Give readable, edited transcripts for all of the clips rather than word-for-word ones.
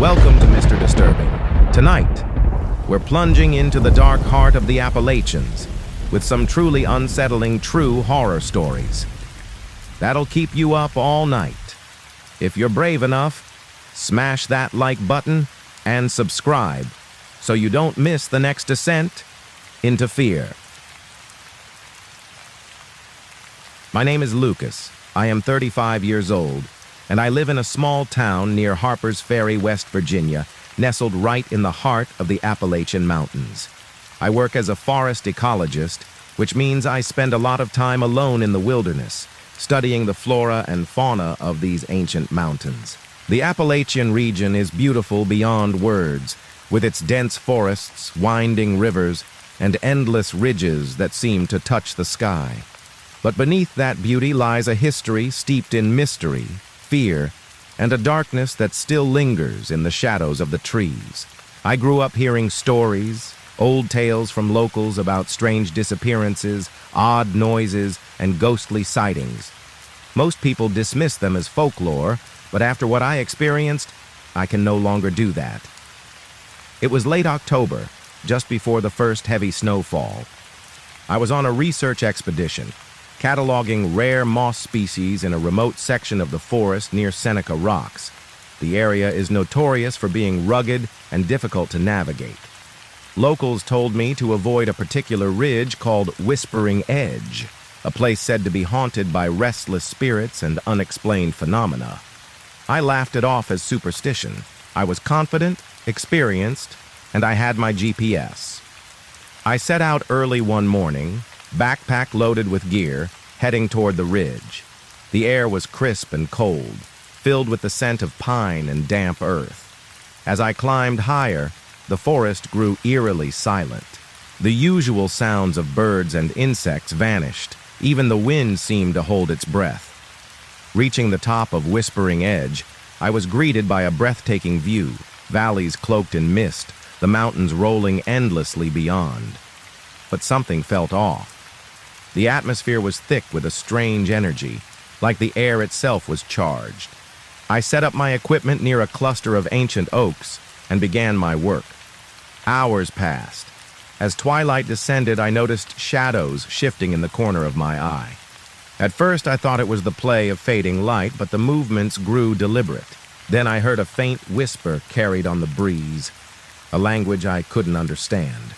Welcome to Mr. Disturbing. Tonight, we're plunging into the dark heart of the Appalachians with some truly unsettling true horror stories. That'll keep you up all night. If you're brave enough, smash that like button and subscribe so you don't miss the next descent into fear. My name is Lucas. I am 35 years old, and I live in a small town near Harper's Ferry, West Virginia, nestled right in the heart of the Appalachian Mountains. I work as a forest ecologist, which means I spend a lot of time alone in the wilderness, studying the flora and fauna of these ancient mountains. The Appalachian region is beautiful beyond words, with its dense forests, winding rivers, and endless ridges that seem to touch the sky. But beneath that beauty lies a history steeped in mystery, fear, and a darkness that still lingers in the shadows of the trees. I grew up hearing stories, old tales from locals about strange disappearances, odd noises, and ghostly sightings. Most people dismiss them as folklore, but after what I experienced, I can no longer do that. It was late October, just before the first heavy snowfall. I was on a research expedition, cataloging rare moss species in a remote section of the forest near Seneca Rocks. The area is notorious for being rugged and difficult to navigate. Locals told me to avoid a particular ridge called Whispering Edge, a place said to be haunted by restless spirits and unexplained phenomena. I laughed it off as superstition. I was confident, experienced, and I had my GPS. I set out early one morning, backpack loaded with gear, heading toward the ridge. The air was crisp and cold, filled with the scent of pine and damp earth. As I climbed higher, the forest grew eerily silent. The usual sounds of birds and insects vanished. Even the wind seemed to hold its breath. Reaching the top of Whispering Edge, I was greeted by a breathtaking view, valleys cloaked in mist, the mountains rolling endlessly beyond. But something felt off. The atmosphere was thick with a strange energy, like the air itself was charged. I set up my equipment near a cluster of ancient oaks and began my work. Hours passed. As twilight descended, I noticed shadows shifting in the corner of my eye. At first, I thought it was the play of fading light, but the movements grew deliberate. Then I heard a faint whisper carried on the breeze, a language I couldn't understand,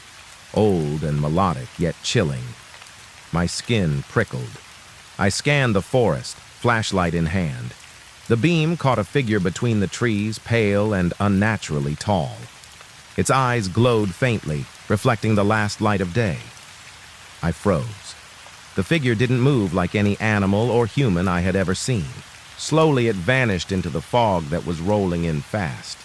old and melodic, yet chilling. My skin prickled. I scanned the forest, flashlight in hand. The beam caught a figure between the trees, pale and unnaturally tall. Its eyes glowed faintly, reflecting the last light of day. I froze. The figure didn't move like any animal or human I had ever seen. Slowly it vanished into the fog that was rolling in fast.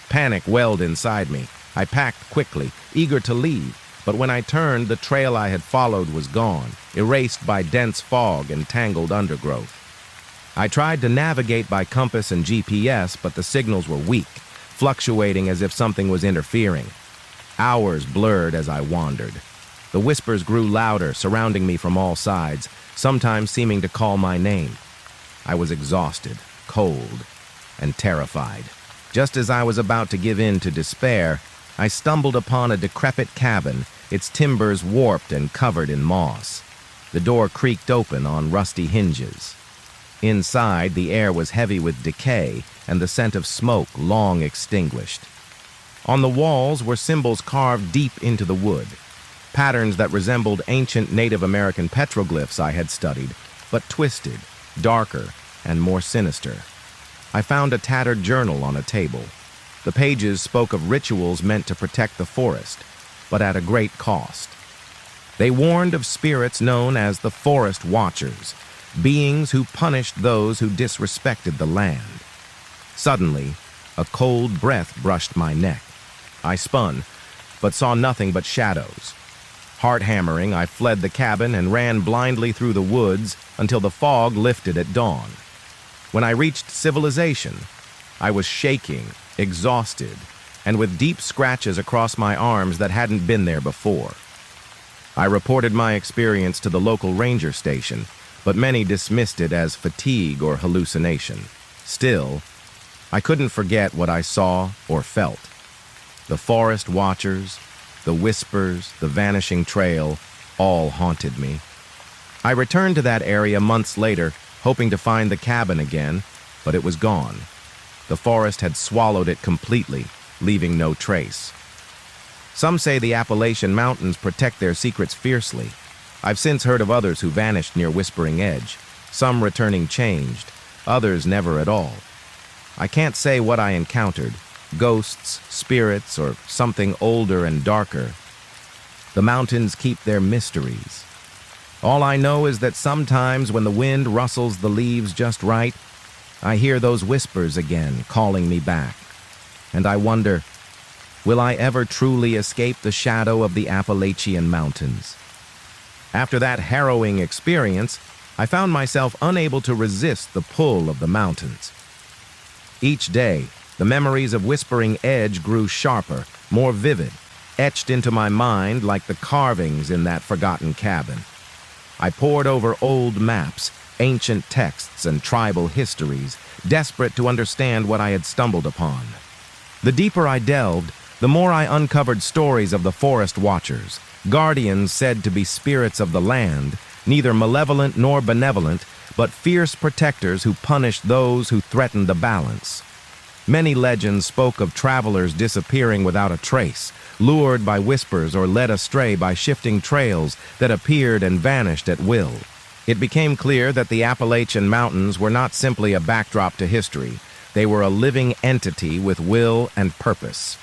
Panic welled inside me. I packed quickly, eager to leave, but when I turned, the trail I had followed was gone, erased by dense fog and tangled undergrowth. I tried to navigate by compass and GPS, but the signals were weak, fluctuating as if something was interfering. Hours blurred as I wandered. The whispers grew louder, surrounding me from all sides, sometimes seeming to call my name. I was exhausted, cold, and terrified. Just as I was about to give in to despair, I stumbled upon a decrepit cabin, its timbers warped and covered in moss. The door creaked open on rusty hinges. Inside, the air was heavy with decay and the scent of smoke long extinguished. On the walls were symbols carved deep into the wood, patterns that resembled ancient Native American petroglyphs I had studied, but twisted, darker, and more sinister. I found a tattered journal on a table. The pages spoke of rituals meant to protect the forest, but at a great cost. They warned of spirits known as the Forest Watchers, beings who punished those who disrespected the land. Suddenly, a cold breath brushed my neck. I spun, but saw nothing but shadows. Heart-hammering, I fled the cabin and ran blindly through the woods until the fog lifted at dawn. When I reached civilization, I was shaking, exhausted, and with deep scratches across my arms that hadn't been there before. I reported my experience to the local ranger station, but many dismissed it as fatigue or hallucination. Still, I couldn't forget what I saw or felt. The forest watchers, the whispers, the vanishing trail, all haunted me. I returned to that area months later, hoping to find the cabin again, but it was gone. The forest had swallowed it completely, leaving no trace. Some say the Appalachian Mountains protect their secrets fiercely. I've since heard of others who vanished near Whispering Edge, some returning changed, others never at all. I can't say what I encountered, ghosts, spirits, or something older and darker. The mountains keep their mysteries. All I know is that sometimes when the wind rustles the leaves just right, I hear those whispers again calling me back. And I wonder, will I ever truly escape the shadow of the Appalachian Mountains? After that harrowing experience, I found myself unable to resist the pull of the mountains. Each day, the memories of Whispering Edge grew sharper, more vivid, etched into my mind like the carvings in that forgotten cabin. I pored over old maps, ancient texts, and tribal histories, desperate to understand what I had stumbled upon. The deeper I delved, the more I uncovered stories of the forest watchers, guardians said to be spirits of the land, neither malevolent nor benevolent, but fierce protectors who punished those who threatened the balance. Many legends spoke of travelers disappearing without a trace, lured by whispers or led astray by shifting trails that appeared and vanished at will. It became clear that the Appalachian Mountains were not simply a backdrop to history. They were a living entity with will and purpose.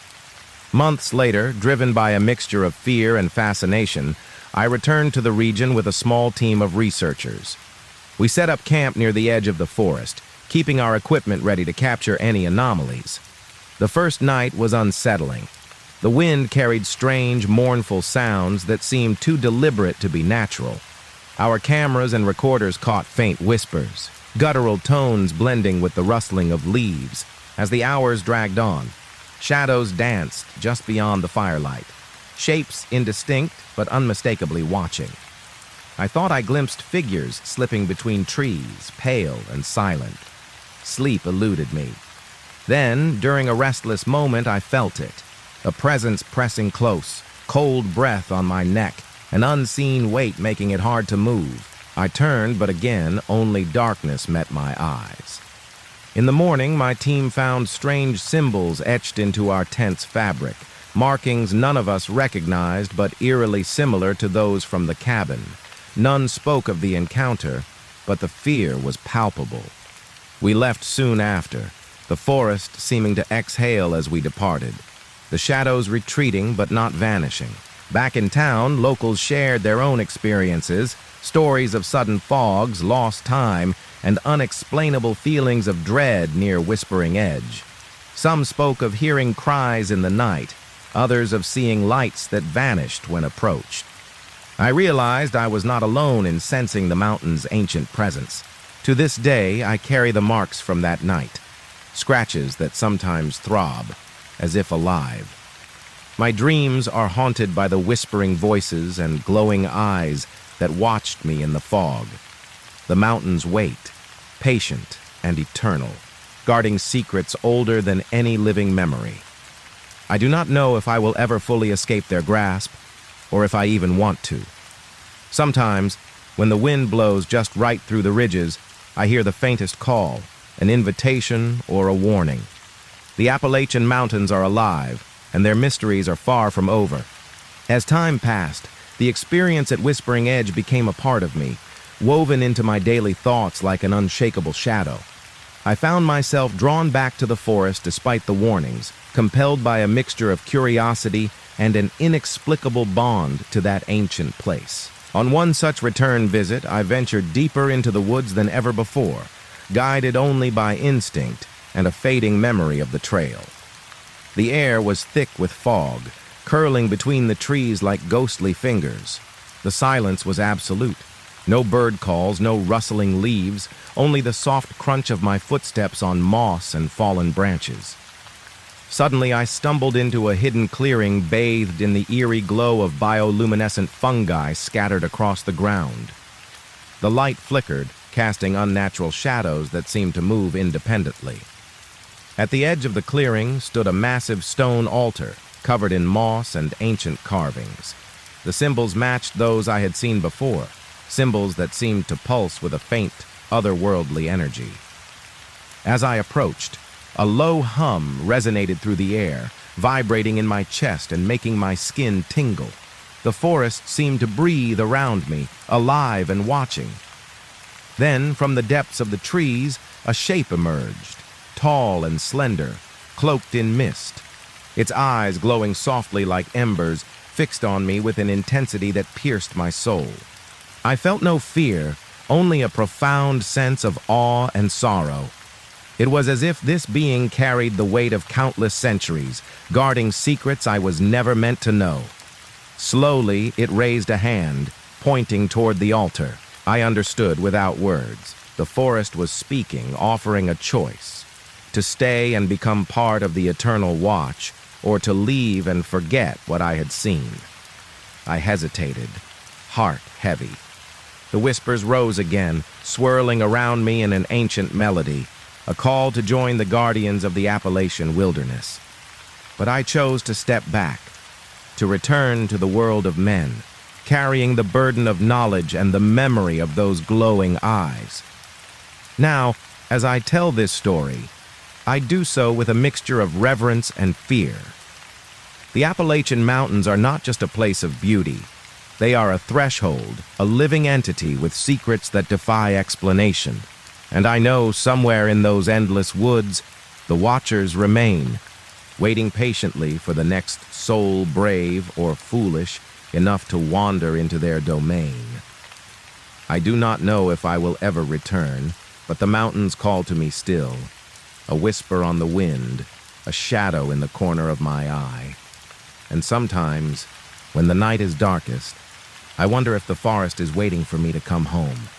Months later, driven by a mixture of fear and fascination, I returned to the region with a small team of researchers. We set up camp near the edge of the forest, keeping our equipment ready to capture any anomalies. The first night was unsettling. The wind carried strange, mournful sounds that seemed too deliberate to be natural. Our cameras and recorders caught faint whispers, guttural tones blending with the rustling of leaves. As the hours dragged on, shadows danced just beyond the firelight, shapes indistinct but unmistakably watching. I thought I glimpsed figures slipping between trees, pale and silent. Sleep eluded me. Then, during a restless moment, I felt it. A presence pressing close, cold breath on my neck, an unseen weight making it hard to move. I turned, but again, only darkness met my eyes. In the morning, my team found strange symbols etched into our tent's fabric, markings none of us recognized but eerily similar to those from the cabin. None spoke of the encounter, but the fear was palpable. We left soon after, the forest seeming to exhale as we departed, the shadows retreating but not vanishing. Back in town, locals shared their own experiences, stories of sudden fogs, lost time, and unexplainable feelings of dread near Whispering Edge. Some spoke of hearing cries in the night, others of seeing lights that vanished when approached. I realized I was not alone in sensing the mountain's ancient presence. To this day, I carry the marks from that night, scratches that sometimes throb, as if alive. My dreams are haunted by the whispering voices and glowing eyes that watched me in the fog. The mountains wait, patient and eternal, guarding secrets older than any living memory. I do not know if I will ever fully escape their grasp, or if I even want to. Sometimes, when the wind blows just right through the ridges, I hear the faintest call, an invitation or a warning. The Appalachian Mountains are alive, and their mysteries are far from over. As time passed, the experience at Whispering Edge became a part of me, woven into my daily thoughts like an unshakable shadow. I found myself drawn back to the forest despite the warnings, compelled by a mixture of curiosity and an inexplicable bond to that ancient place. On one such return visit, I ventured deeper into the woods than ever before, guided only by instinct and a fading memory of the trail. The air was thick with fog, curling between the trees like ghostly fingers. The silence was absolute. No bird calls, no rustling leaves, only the soft crunch of my footsteps on moss and fallen branches. Suddenly, I stumbled into a hidden clearing bathed in the eerie glow of bioluminescent fungi scattered across the ground. The light flickered, casting unnatural shadows that seemed to move independently. At the edge of the clearing stood a massive stone altar, covered in moss and ancient carvings. The symbols matched those I had seen before, symbols that seemed to pulse with a faint, otherworldly energy. As I approached, a low hum resonated through the air, vibrating in my chest and making my skin tingle. The forest seemed to breathe around me, alive and watching. Then, from the depths of the trees, a shape emerged, tall and slender, cloaked in mist. Its eyes, glowing softly like embers, fixed on me with an intensity that pierced my soul. I felt no fear, only a profound sense of awe and sorrow. It was as if this being carried the weight of countless centuries, guarding secrets I was never meant to know. Slowly, it raised a hand, pointing toward the altar. I understood without words. The forest was speaking, offering a choice: to stay and become part of the eternal watch, or to leave and forget what I had seen. I hesitated, heart heavy. The whispers rose again, swirling around me in an ancient melody, a call to join the guardians of the Appalachian wilderness. But I chose to step back, to return to the world of men, carrying the burden of knowledge and the memory of those glowing eyes. Now, as I tell this story, I do so with a mixture of reverence and fear. The Appalachian Mountains are not just a place of beauty. They are a threshold, a living entity with secrets that defy explanation. And I know somewhere in those endless woods, the watchers remain, waiting patiently for the next soul brave or foolish enough to wander into their domain. I do not know if I will ever return, but the mountains call to me still, a whisper on the wind, a shadow in the corner of my eye. And sometimes, when the night is darkest, I wonder if the forest is waiting for me to come home.